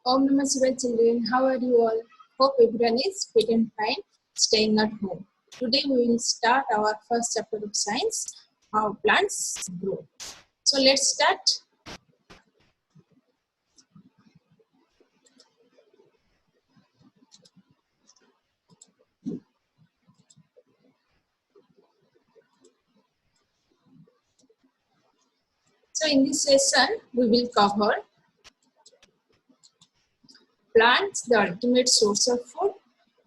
Om Namah Shivaya children, how are you all? Hope everyone is fit and fine, staying at home. Today we will start our first chapter of science, how plants grow. So let's start. So in this session, we will cover plants, the ultimate source of food,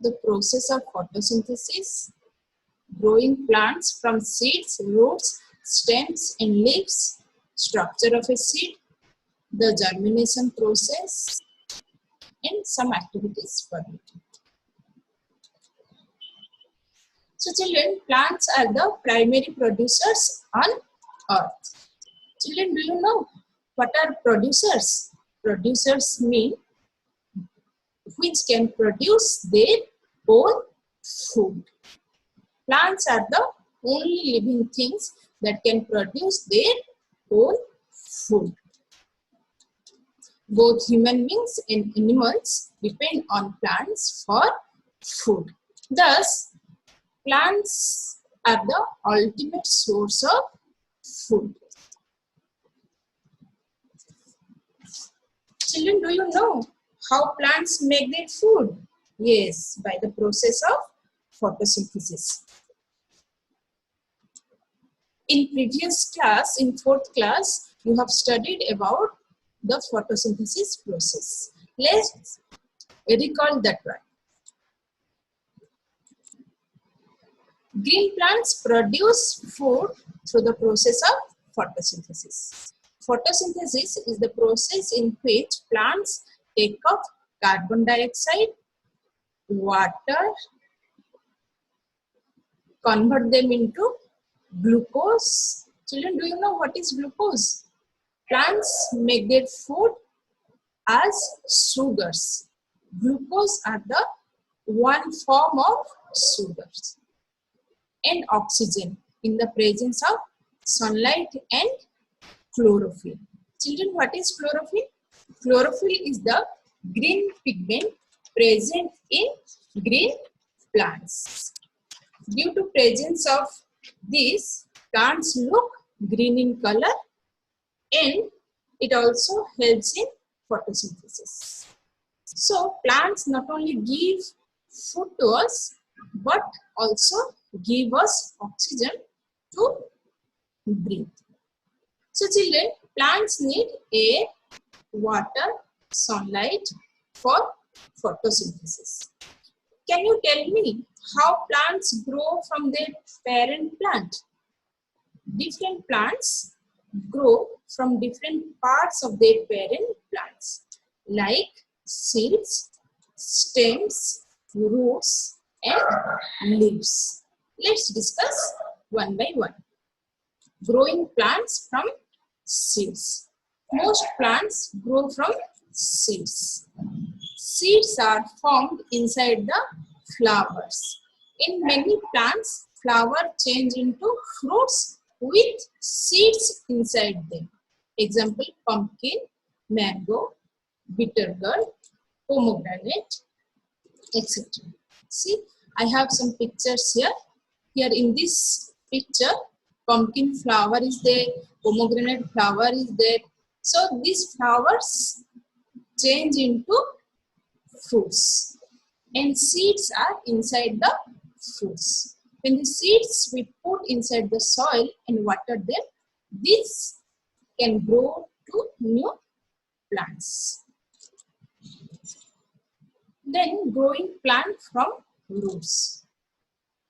the process of photosynthesis, growing plants from seeds, roots, stems and leaves, structure of a seed, the germination process, and some activities for it. So children, plants are the primary producers on earth. Children, do you know what are producers? Producers mean which can produce their own food. Plants are the only living things that can produce their own food. Both human beings and animals depend on plants for food. Thus, plants are the ultimate source of food. Children, do you know how plants make their food? Yes, by the process of photosynthesis. In previous class, in 4th class, you have studied about the photosynthesis process. Let's recall that one. Green plants produce food through the process of photosynthesis. Photosynthesis is the process in which plants take up carbon dioxide, water, convert them into glucose. Children, do you know what is glucose? Plants make their food as sugars. Glucose are the one form of sugars. And oxygen in the presence of sunlight and chlorophyll. Children, what is chlorophyll? Chlorophyll is the green pigment present in green plants. Due to presence of these, plants look green in color and it also helps in photosynthesis. So plants not only give food to us but also give us oxygen to breathe. So children, plants need air, water, sunlight for photosynthesis. Can you tell me how plants grow from their parent plant? Different plants grow from different parts of their parent plants like seeds, stems, roots and leaves. Let's discuss one by one. Growing plants from seeds. Most plants grow from seeds. Seeds are formed inside the flowers. In many plants, flowers change into fruits with seeds inside them. Example, pumpkin, mango, bitter gourd, pomegranate, etc. See, I have some pictures here. Here in this picture, pumpkin flower is there, pomegranate flower is there. So these flowers change into fruits and seeds are inside the fruits. When the seeds we put inside the soil and water them, this can grow to new plants. Then growing plant from roots.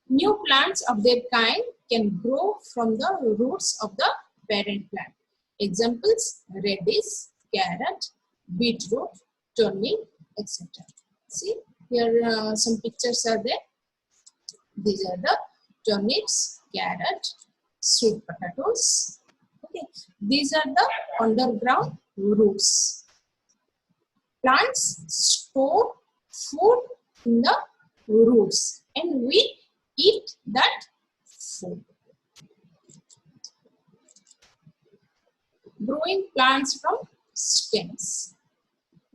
New plants of their kind can grow from the roots of the parent plant. Examples, radish, carrot, beetroot, turnip, etc. See, here some pictures are there. These are the turnips, carrot, sweet potatoes. Okay, these are the underground roots. Plants store food in the roots and we eat that food. Growing plants from stems.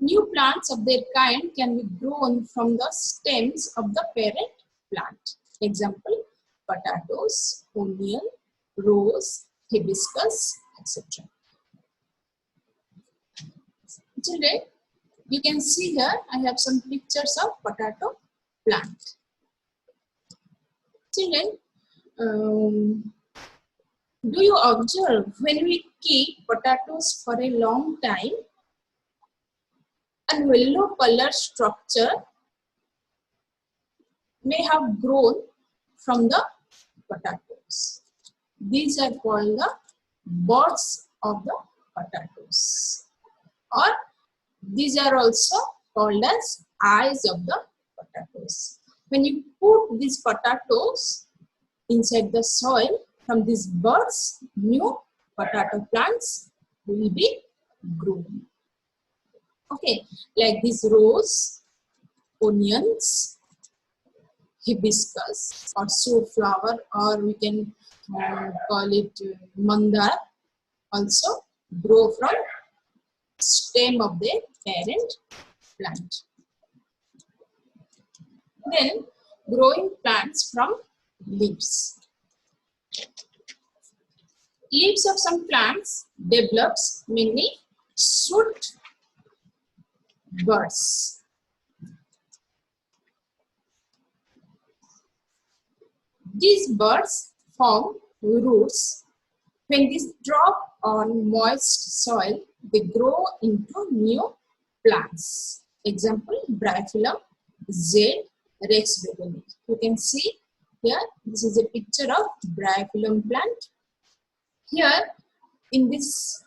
New plants of their kind can be grown from the stems of the parent plant. Example, potatoes, onion, rose, hibiscus, etc. Children, you can see here I have some pictures of potato plant. Children, do you observe when we keep potatoes for a long time, a yellow color structure may have grown from the potatoes. These are called the buds of the potatoes, or these are also called as eyes of the potatoes. When you put these potatoes inside the soil, from these buds, new potato plants will be grown. Okay, like this rose, onions, hibiscus or sunflower, or we can call it mandar, also grow from stem of the parent plant. Then growing plants from leaves. Leaves of some plants develops many shoot buds. These buds form roots. When these drop on moist soil, they grow into new plants. Example, Bryophyllum, Z, Rex begonia. You can see here, this is a picture of Bryophyllum plant. Here, in this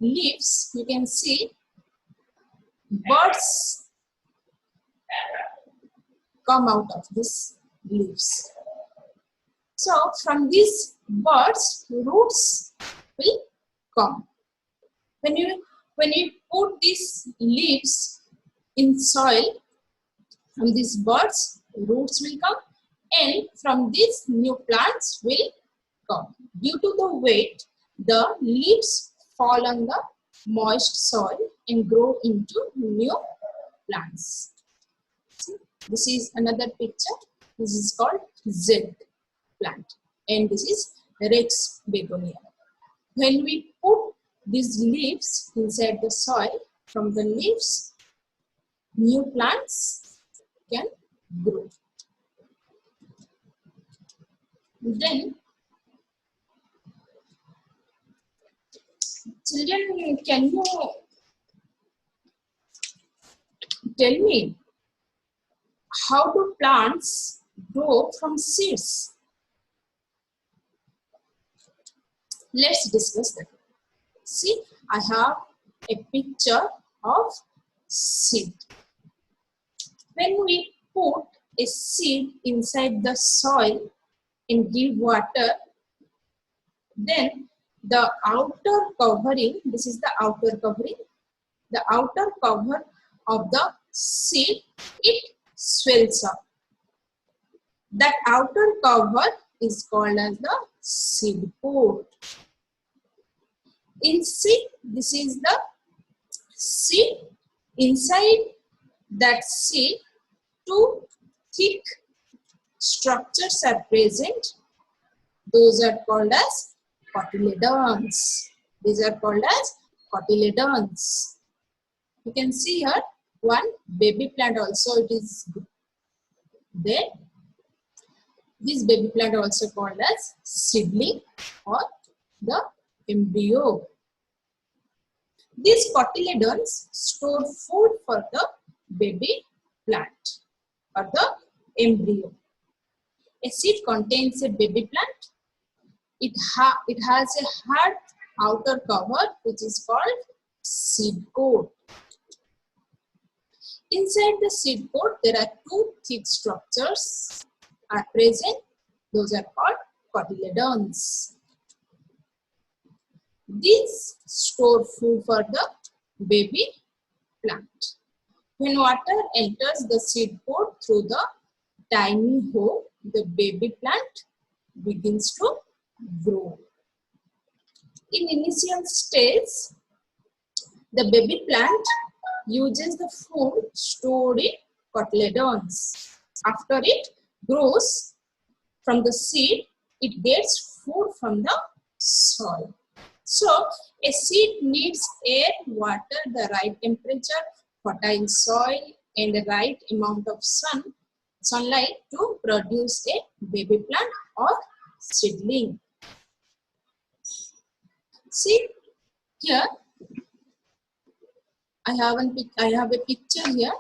leaves, you can see buds come out of these leaves. So, from these buds, roots will come. When you put these leaves in soil, from these buds, roots will come, and from these new plants will come. Due to the weight, the leaves fall on the moist soil and grow into new plants. See, this is another picture. This is called Z plant, and this is Rex begonia. When we put these leaves inside the soil, from the leaves, new plants can grow. Then, children, can you tell me how do plants grow from seeds? Let's discuss that. See, I have a picture of seed. When we put a seed inside the soil and give water, then the outer covering, this is the outer covering, the outer cover of the seed, it swells up. That outer cover is called as the seed pod. In seed, this is the seed. Inside that seed, two thick structures are present. Those are called as cotyledons. These are called as cotyledons. You can see here one baby plant also, it is there. This baby plant also called as seedling or the embryo. These cotyledons store food for the baby plant or the embryo. A seed contains a baby plant. It has a hard outer cover which is called seed coat. Inside the seed coat, there are two thick structures are present. Those are called cotyledons. These store food for the baby plant. When water enters the seed pod through the tiny hole, the baby plant begins to grow. In initial stage, the baby plant uses the food stored in cotyledons. After it grows from the seed, it gets food from the soil. So, a seed needs air, water, the right temperature, fertile soil, and the right amount of sunlight to produce a baby plant or seedling. See here, I have a picture here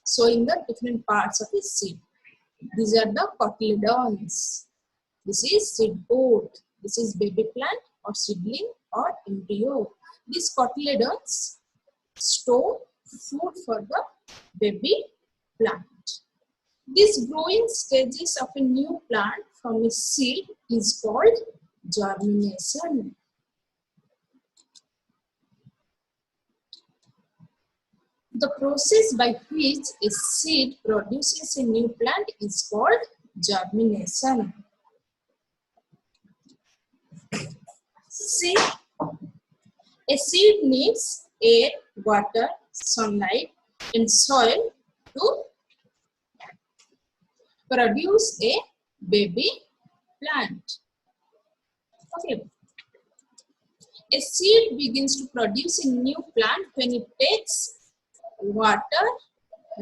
showing the different parts of a seed. These are the cotyledons. This is seed pod. This is baby plant or seedling or embryo. These cotyledons store food for the baby plant. These growing stages of a new plant from a seed is called germination. The process by which a seed produces a new plant is called germination. See, a seed needs air, water, sunlight, and soil to produce a baby plant. Okay. A seed begins to produce a new plant when it takes water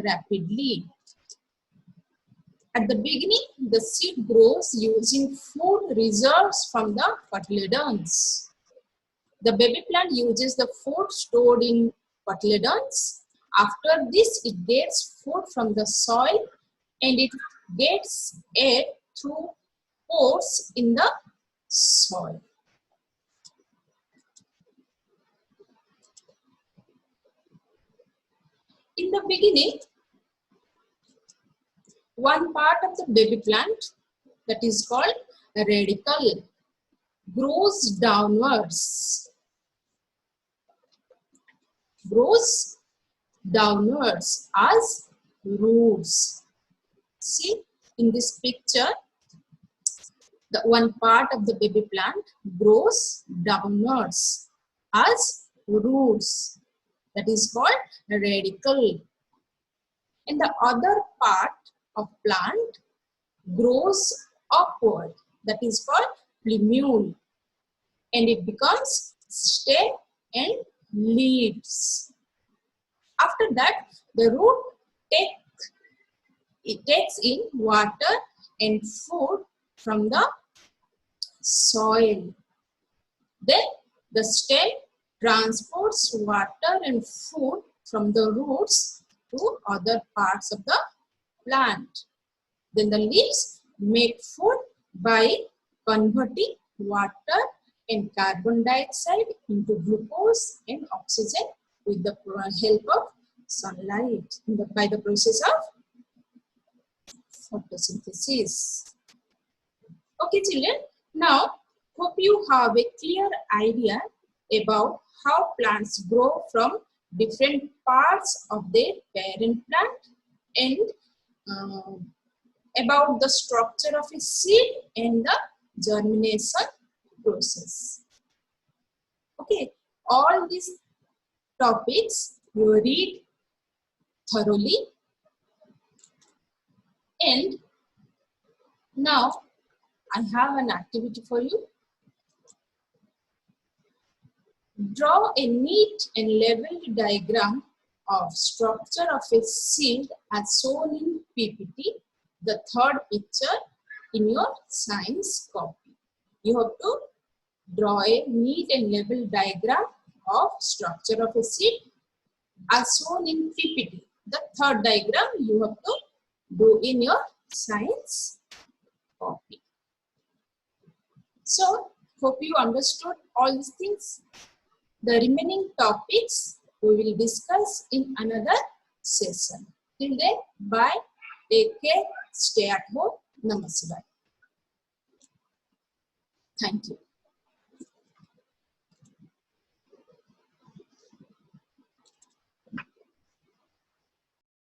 rapidly. At the beginning, the seed grows using food reserves from the cotyledons. The baby plant uses the food stored in cotyledons. After this, it gets food from the soil and it gets air through pores in the soil. In the beginning, one part of the baby plant, that is called a radicle, grows downwards. As roots. See, in this picture, the one part of the baby plant grows downwards as roots. That is called a radicle. And the other part of plant grows upward. That is called plumule. And it becomes stem and leaves. After that, the root takes in water and food from the soil. Then the stem transports water and food from the roots to other parts of the plant. Then the leaves make food by converting water and carbon dioxide into glucose and oxygen with the help of sunlight by the process of photosynthesis. Okay, children. Now, hope you have a clear idea about how plants grow from different parts of their parent plant and about the structure of a seed and the germination process. Okay, all these topics you read thoroughly, and now I have an activity for you. Draw a neat and leveled diagram of structure of a seed as shown in PPT, the third picture in your science copy. You have to draw a neat and leveled diagram of structure of a seed as shown in PPT. The third diagram you have to do in your science copy. So, hope you understood all these things. The remaining topics we will discuss in another session. Till then, bye, take care, stay at home, namaste. Thank you.